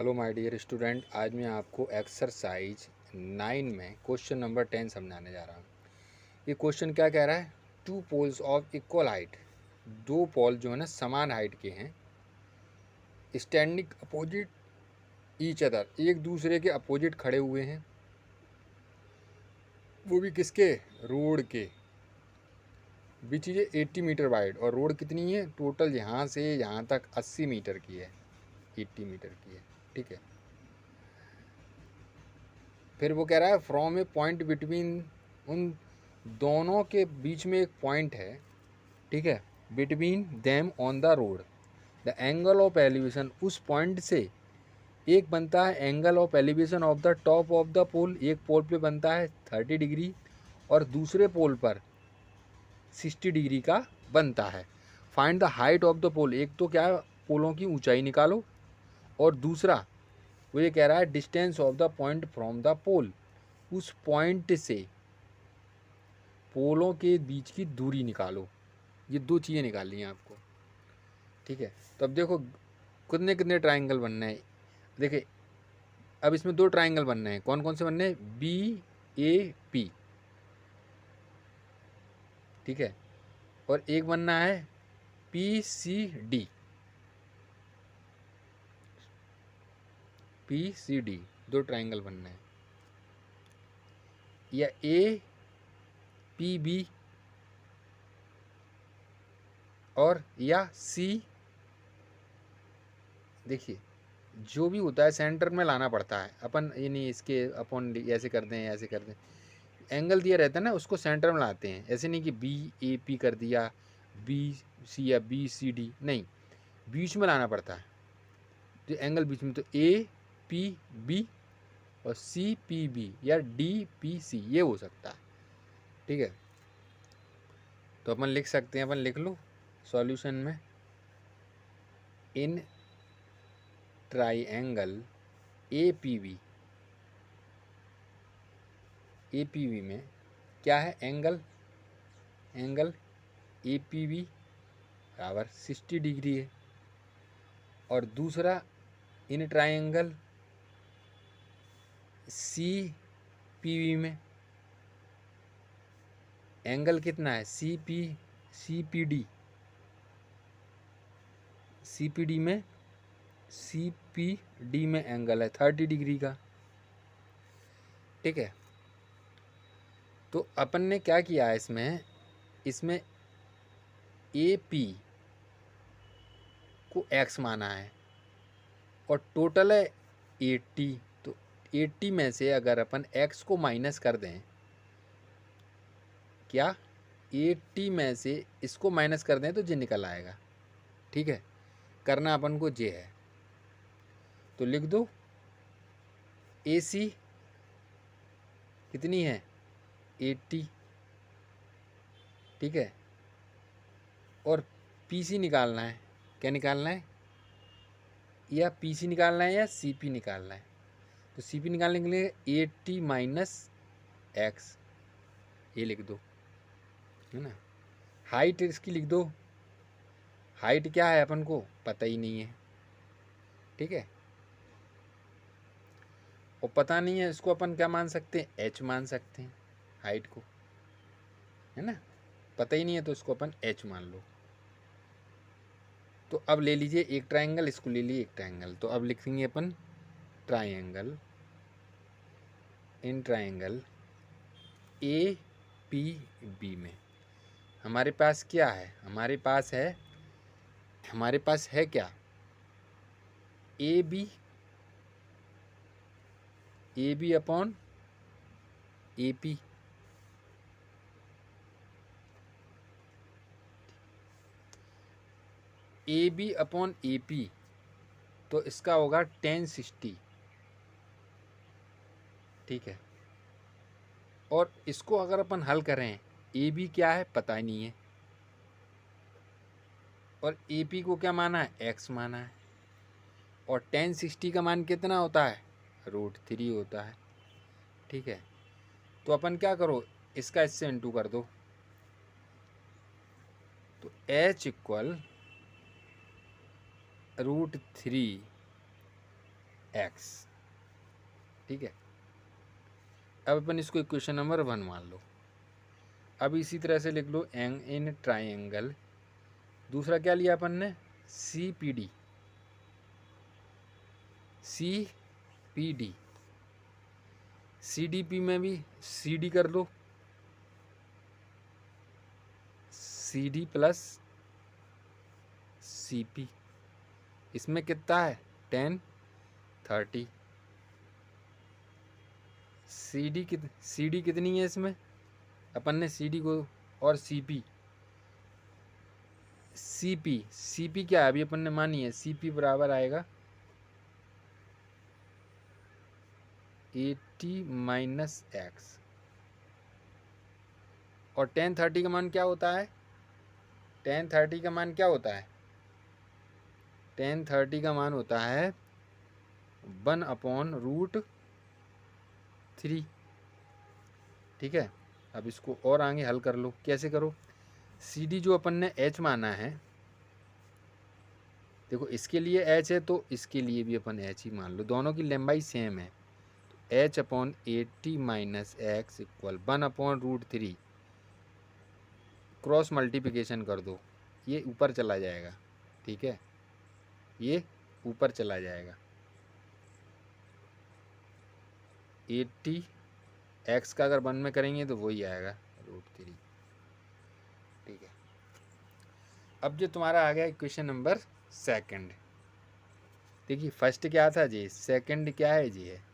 Hello my dear student, आज मैं आपको एक्सरसाइज 9 में क्वेश्चन नंबर 10 समझाने जा रहा हूँ। ये क्वेश्चन क्या कह रहा है? Two poles of equal height, दो पोल जो है ना समान हाइट के हैं, स्टैंडिंग अपोजिट ईच अदर, एक दूसरे के अपोजिट खड़े हुए हैं, वो भी किसके? रोड के। विच इज 80 मीटर वाइड, और रोड कितनी है टोटल? यहाँ से यहाँ तक 80 मीटर की है, 80 मीटर की है। ठीक है, फिर वो कह रहा है फ्रॉम ए पॉइंट बिटवीन, उन दोनों के बीच में एक पॉइंट है, ठीक है, between them on the road the angle of elevation, उस पॉइंट से एक बनता है angle of elevation of the top of the pole, एक पोल पे बनता है 30 डिग्री और दूसरे पोल पर 60 डिग्री का बनता है। Find the height of the pole, एक तो क्या है, पोलों की ऊंचाई निकालो, और दूसरा वो ये कह रहा है distance of the point from the pole, उस पॉइंट से पोलों के बीच की दूरी निकालो। ये दो चीज़ें निकालनी हैं आपको। ठीक है, तो अब देखो कितने कितने ट्राइंगल बनने हैं। देखिए अब इसमें दो ट्राइंगल बनने हैं, कौन कौन से बनने हैं? बी ए पी, ठीक है, और एक बनना है P C D, P C D, दो ट्राइंगल बनने हैं। या ए पी बी और या सी, देखिए जो भी होता है सेंटर में लाना पड़ता है अपन, ये नहीं इसके अपन ऐसे कर दें ऐसे कर दें, एंगल दिया रहता है ना उसको सेंटर में लाते हैं, ऐसे नहीं कि बी ए पी कर दिया, बी सी या बी सी डी, नहीं, बीच में लाना पड़ता है, तो एंगल बीच में, तो ए पी बी और सी पी बी या डी पी सी, ये हो सकता है। ठीक है, तो अपन लिख सकते हैं, अपन लिख लो सॉल्यूशन में, in triangle A P V, A P V में क्या है? Angle, angle A P V बराबर 60 डिग्री है, और दूसरा in triangle C P V में एंगल कितना है? C P D, C P D में, सी पी डी में एंगल है 30 डिग्री का। ठीक है, तो अपन ने क्या किया है इसमें, इसमें ए पी को एक्स माना है और टोटल है 80, तो 80 में से अगर अपन एक्स को माइनस कर दें, क्या 80 में से इसको माइनस कर दें तो जे निकल आएगा। ठीक है, करना अपन को जे है, तो लिख दो ए सी कितनी है? 80, ठीक है, और पी सी निकालना है। क्या निकालना है? या पी सी निकालना है या सी पी निकालना है? तो सी पी निकालने के लिए 80 माइनस एक्स, ये लिख दो, है ना। हाइट इसकी लिख दो, हाइट क्या है अपन को पता ही नहीं है। ठीक है, और पता नहीं है इसको अपन क्या मान सकते हैं? एच मान सकते हैं हाइट को, है ना। पता ही नहीं है तो इसको अपन एच मान लो। तो अब ले लीजिए एक ट्रायंगल, इसको ले लीजिए एक ट्रायंगल, तो अब लिखेंगे अपन triangle, in triangle A P B में हमारे पास क्या है? हमारे पास है क्या? A B upon A P, A B upon A P, तो इसका होगा 1060। ठीक है, और इसको अगर अपन हल करें, ए बी क्या है पता ही नहीं है, और ए पी को क्या माना है? एक्स माना है, और 1060 का मान कितना होता है? √3 होता है। ठीक है, तो अपन क्या करो, इसका इससे इंटू कर दो, तो h इक्वल √3 एक्स। ठीक है, अब अपन इसको इक्वेशन नंबर 1 मान लो। अब इसी तरह से लिख लो इन ट्राइंगल, दूसरा क्या लिया अपन ने, C P D, C P D, C D P में भी सी डी कर लो, C D plus C P, इसमें कितना है 10 30, सी डी कितनी है इसमें, अपन ने सी डी को, और सी पी क्या है अभी अपन ने मानी है, सी पी बराबर आएगा 80 माइनस एक्स, और 10 30 का मान क्या होता है, 10 30 का मान क्या होता है, 10 30 का मान होता है 1/√3। ठीक है, अब इसको और आगे हल कर लो, कैसे करो, सी डी जो अपन ने h माना है, देखो इसके लिए h है तो इसके लिए भी अपन h ही मान लो, दोनों की लंबाई सेम है, तो h/80 minus x equal 1/√3, cross multiplication कर दो, ये ऊपर चला जाएगा। ठीक है, ये ऊपर चला जाएगा, 80 एक्स का अगर 1 में करेंगे तो वही आएगा √3। ठीक है, अब जो तुम्हारा आ गया इक्वेशन नंबर 2, देखिए फर्स्ट क्या था जी, सेकंड क्या है जी, है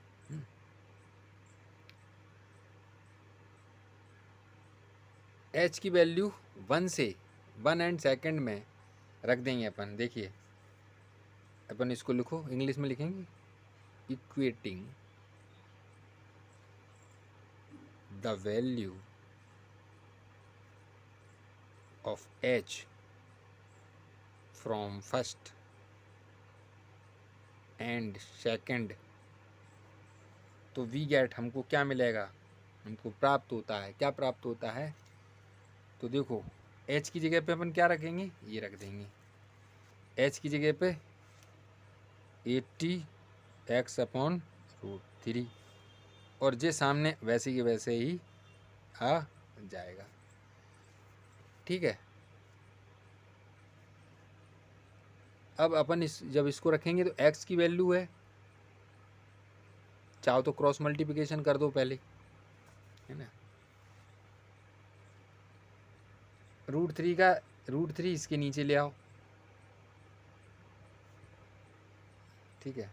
h की वैल्यू 1 से 1 एंड सेकंड में रख देंगे अपन। देखिए अपन इसको लिखो, इंग्लिश में लिखेंगे, equating the value of h from first and second, तो वी गेट, हमको क्या मिलेगा, हमको प्राप्त होता है, क्या प्राप्त होता है, तो देखो h की जगह पे अपन क्या रखेंगे, ये रख देंगे, h की जगह पे 80 x/√3, और जे सामने वैसे के वैसे ही आ जाएगा। ठीक है, अब अपन जब इसको रखेंगे तो x की वैल्यू है, चाहो तो क्रॉस मल्टीप्लिकेशन कर दो पहले, है ना, √3 इसके नीचे ले आओ। ठीक है,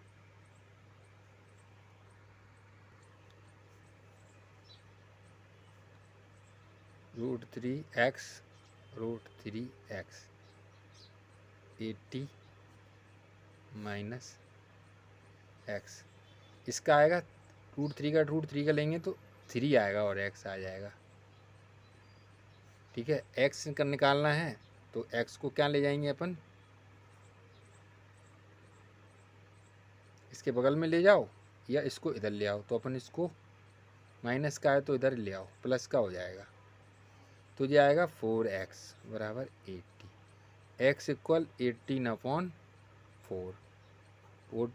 √3x 80 माइनस एक्स, इसका आएगा √3 का लेंगे तो 3 आएगा और x आ जाएगा। ठीक है, x का निकालना है तो x को क्या ले जाएंगे अपन, इसके बगल में ले जाओ या इसको इधर ले आओ, तो अपन इसको माइनस का है तो इधर ले आओ, प्लस का हो जाएगा, तो ये आएगा 4x बराबर 80, x इक्वल 18/4, 4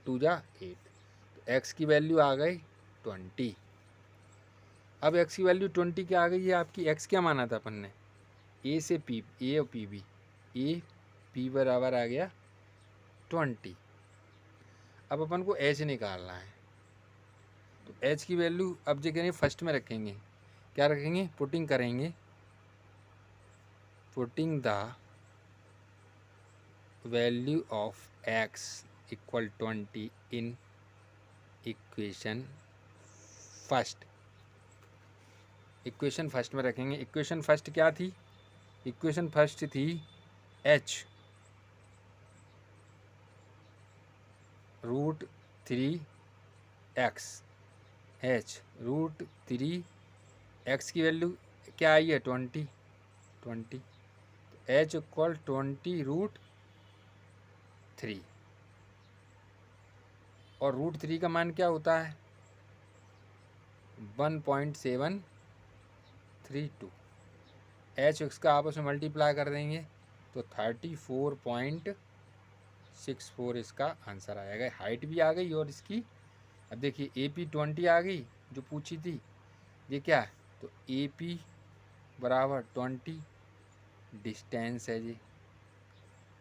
2 जा 8, तो x की वैल्यू आ गई 20। अब x की वैल्यू 20 क्या आ गई है आपकी, x क्या माना था अपन ने, a से p, a और pb, a p बराबर आ गया 20। अब अपन को h निकालना है, तो h की वैल्यू अब जो करेंगे फर्स्ट में रखेंगे, क्या रखेंगे, पुटिंग करेंगे, putting the value of x equal 20 in equation first, equation first में रखेंगे। इक्वेशन फर्स्ट क्या थी, इक्वेशन फर्स्ट थी h √3x, h √3x की वैल्यू क्या आई है 20, h इक्वल 20√3, और √3 का मान क्या होता है 1.732, h इसका आपस में मल्टीप्लाई कर देंगे तो 34.6 6.64 इसका आंसर आएगा। हाइट भी आ गई और इसकी, अब देखिए AP20 आ गई जो पूछी थी, ये क्या है, तो AP बराबर 20 डिस्टेंस है जी,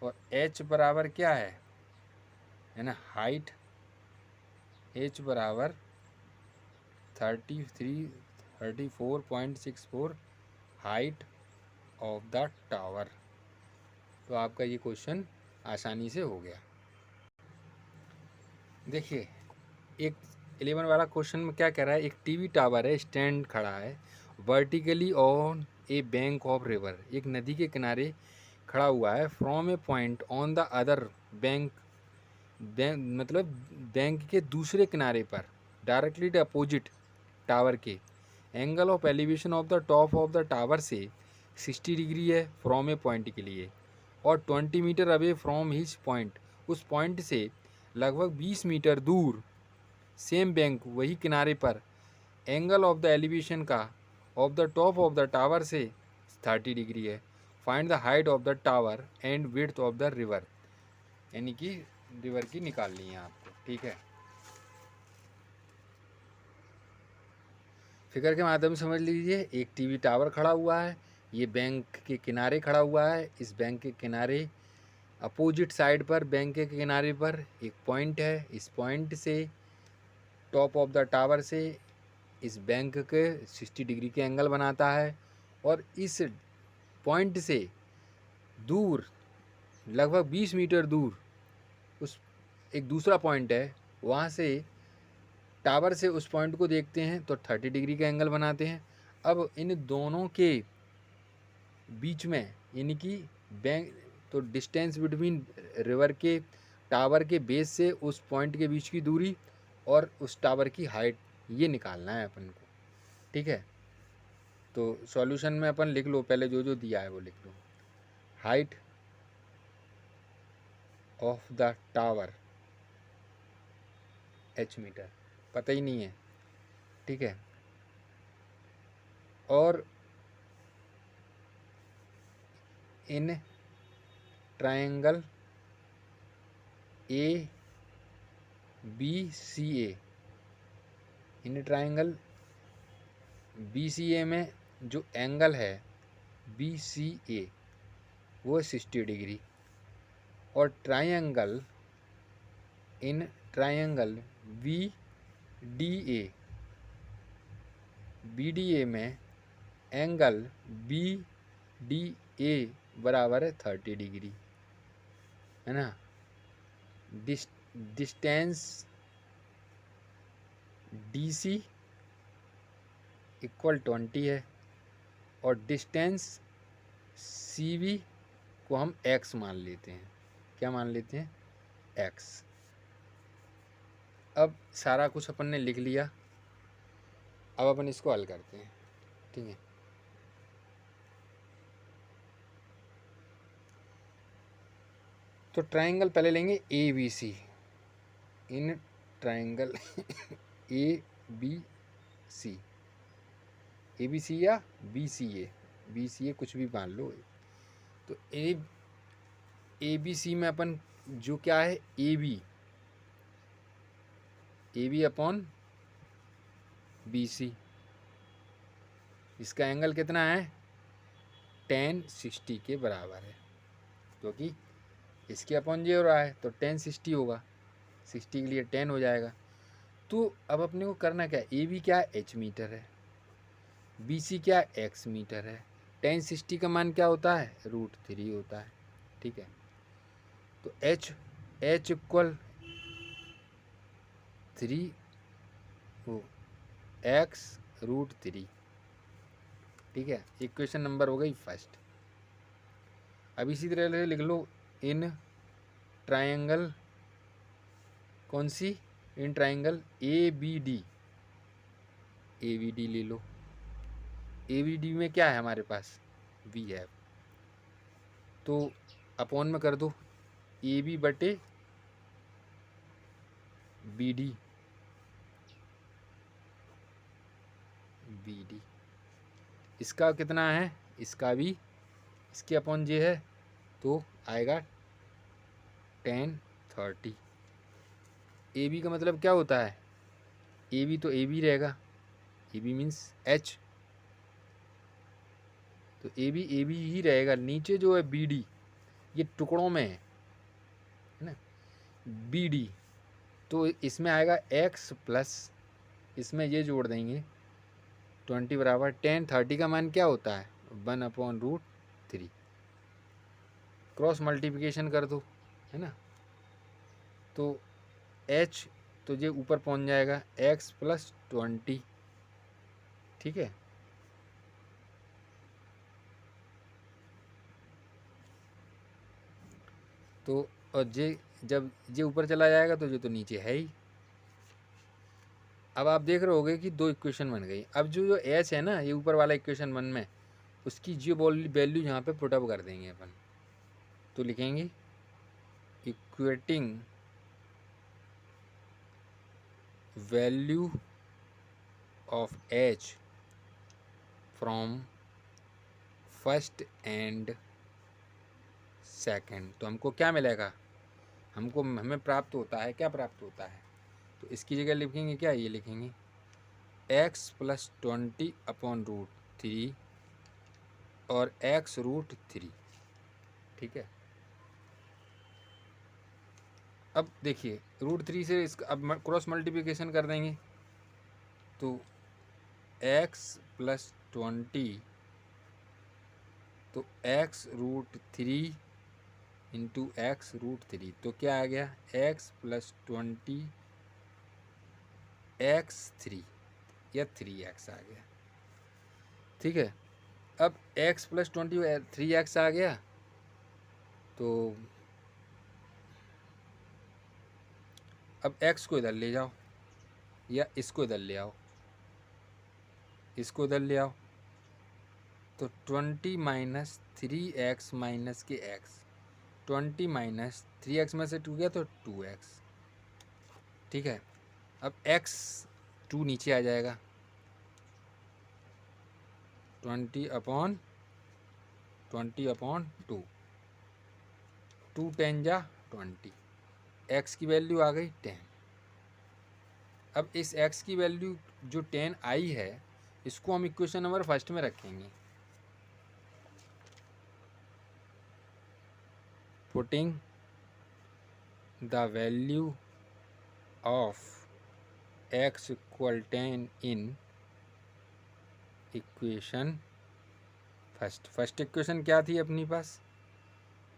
और H बराबर क्या है ना, हाइट, H बराबर 34.64 हाइट ऑफ द टावर। तो आपका ये क्वेश्चन आसानी से हो गया। देखिए एक 11 वाला क्वेश्चन में क्या कह रहा है, एक टीवी टावर है, स्टैंड खड़ा है vertically on A bank of river, एक नदी के किनारे खड़ा हुआ है, from A point on the other bank, मतलब बैंक के दूसरे किनारे पर, डायरेक्टली अपोजिट टावर के, angle of elevation of the top of the tower से 60 डिग्री है फ्रॉम ए पॉइंट के लिए, और 20 metre away from his point, उस पॉइंट से लगभग 20 मीटर दूर सेम बैंक वही किनारे पर, एंगल ऑफ द एलिवेशन का of the top of the tower से 30 डिग्री है, find the height of the tower and width of the river, यानी कि रिवर की निकालनी है आपको। ठीक है, फिगर के माध्यम से समझ लीजिए, एक टीवी टावर खड़ा हुआ है, ये बैंक के किनारे खड़ा हुआ है, इस बैंक के किनारे अपोजिट साइड पर, बैंक के किनारे पर एक पॉइंट है, इस पॉइंट से टॉप ऑफ द टावर से इस बैंक के 60 डिग्री के एंगल बनाता है, और इस पॉइंट से दूर लगभग 20 मीटर दूर उस एक दूसरा पॉइंट है, वहाँ से टावर से उस पॉइंट को देखते हैं तो 30 डिग्री का एंगल बनाते हैं। अब इन दोनों के बीच में, यानी कि बैंक, तो डिस्टेंस बिटवीन रिवर के टावर के बेस से उस पॉइंट के बीच की दूरी और उस टावर की हाइट, ये निकालना है अपन को। ठीक है, तो सॉल्यूशन में अपन लिख लो, पहले जो जो दिया है वो लिख लो। Height of the tower h metre, पता ही नहीं है। ठीक है, और in triangle ABCA, in triangle BCA में जो एंगल है BCA वो 60 डिग्री, और ट्रायंगल, इन ट्रायंगल BDA में एंगल BDA बराबर है 30 डिग्री, है ना। डिस्टेंस DC इक्वल 20 है, और डिस्टेंस CV को हम x मान लेते हैं। क्या मान लेते हैं? x। अब सारा कुछ अपन ने लिख लिया, अब अपन इसको हल करते हैं। ठीक है, तो ट्रायंगल पहले लेंगे ABC, इन ट्रायंगल ABC या BCA कुछ भी मान लो। तो ABC में अपन जो क्या है, AB अपॉन BC, इसका एंगल कितना है, tan 60 के बराबर है, क्योंकि इसके अपॉन जे हो रहा है तो tan 60 होगा, 60 के लिए 10 हो जाएगा। तो अब अपने को करना क्या है, AB क्या है, h मीटर है, BC क्या है, x मीटर है, tan 60 का मान क्या होता है, √3 होता है। ठीक है, तो h इक्वल 3 x √3। ठीक है, इक्वेशन नंबर हो गई फर्स्ट। अब इसी तरह से लिख लो, इन ट्रायंगल, कौन सी, इन ट्रायंगल ABD ले लो। ABD में क्या है हमारे पास, V है, तो अपॉन में कर दो AB बटे BD, इसका कितना है, इसका भी इसके अपॉन जे है, तो आएगा tan 30। ए बी का मतलब क्या होता है, ए बी तो ए बी रहेगा, ए बी मीन्स एच, तो ए बी ही रहेगा। नीचे जो है बी डी ये टुकड़ों में है ना, बी डी, तो इसमें आएगा एक्स प्लस, इसमें ये जोड़ देंगे 20 बराबर 10। 30 का मान क्या होता है 1/√3, क्रॉस मल्टीप्लिकेशन कर दो है ना, तो h तो ये ऊपर पहुंच जाएगा x प्लस 20, ठीक है। तो और ये जब ये ऊपर चला जाएगा तो ये तो नीचे है ही। अब आप देख रहे होगे कि दो इक्वेशन बन गई। अब जो h है ना, ये ऊपर वाला इक्वेशन 1 में, उसकी जो वैल्यू यहाँ पे पुटअप कर देंगे अपन, तो लिखेंगे equating value of h from first and second. तो हमको क्या मिलेगा, हमें प्राप्त होता है, क्या प्राप्त होता है, तो इसकी जगह लिखेंगे क्या, ये लिखेंगे x प्लस 20/√3 और x√3, ठीक है। अब देखिए √3 से इसका अब क्रॉस मल्टीप्लिकेशन कर देंगे, तो x प्लस 20 तो x√3 इंटू x√3, तो क्या आ गया x प्लस 20 x3 या 3x आ गया, ठीक है। अब x प्लस 20 3x आ गया, तो अब x को इधर ले जाओ या इसको इधर ले आओ, इसको इधर ले आओ, तो 20 माइनस 3x माइनस के x, 20 माइनस 3x में से 2 गया तो 2x, ठीक है। अब x 2 नीचे आ जाएगा, 20/2, 2 10 जा 20, x की वैल्यू आ गई 10। अब इस x की वैल्यू जो 10 आई है, इसको हम इक्वेशन नंबर फर्स्ट में रखेंगे, putting the value of x equal 10 in equation first equation क्या थी अपनी पास,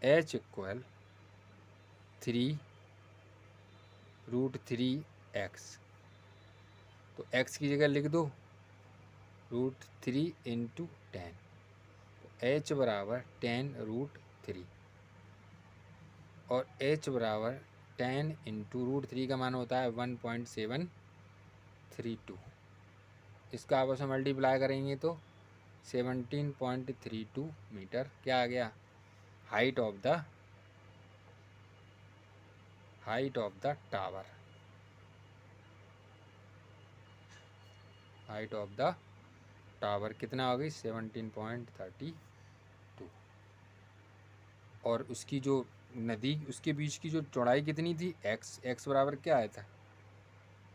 h इक्वल 3√3x, तो x की जगह लिख दो √3 इंटू 10, तो h बराबर 10√3 और h बराबर 10 इंटू √3 का मान होता है 1.732, इसका आपस में मल्टीप्लाई करेंगे तो 17.32 मीटर क्या आ गया, height of the tower, height of the tower कितना हो गई 17.32, और उसकी जो नदी उसके बीच की जो चौड़ाई कितनी थी, x बराबर क्या आया था,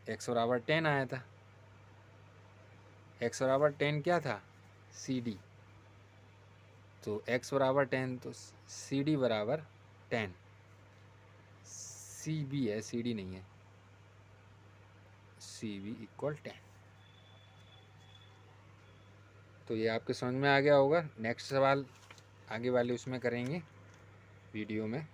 x बराबर 10 आया था, x बराबर 10 क्या था CD, तो x बराबर 10 तो CD बराबर 10, CB है CD नहीं है, CB इक्वल 10। तो ये आपके समझ में आ गया होगा। नेक्स्ट सवाल आगे वाले उसमें करेंगे वीडियो में।